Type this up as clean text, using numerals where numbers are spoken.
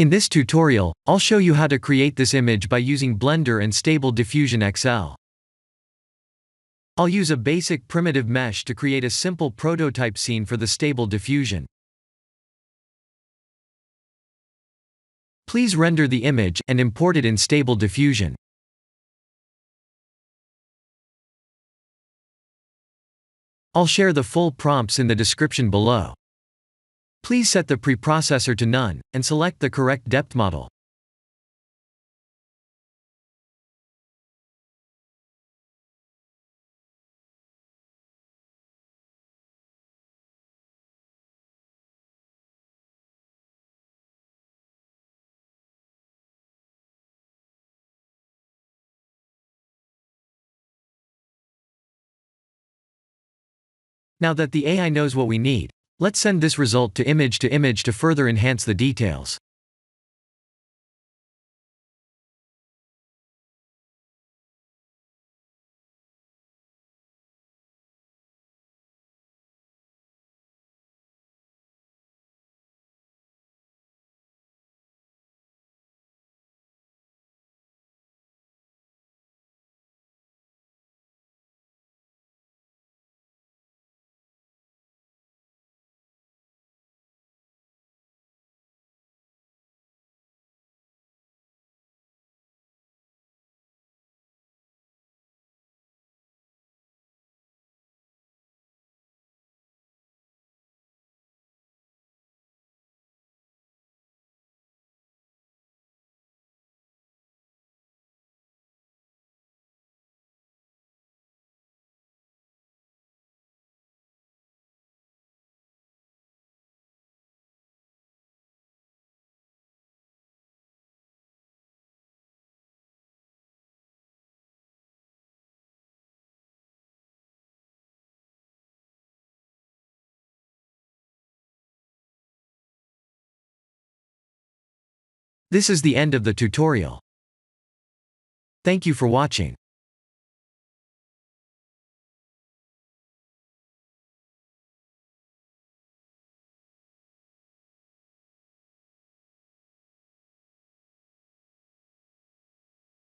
In this tutorial, I'll show you how to create this image by using Blender and Stable Diffusion XL. I'll use a basic primitive mesh to create a simple prototype scene for the Stable Diffusion. Please render the image and import it in Stable Diffusion. I'll share the full prompts in the description below. Please set the preprocessor to none, and select the correct depth model. Now that the AI knows what we need, let's send this result to image to further enhance the details. This is the end of the tutorial. Thank you for watching.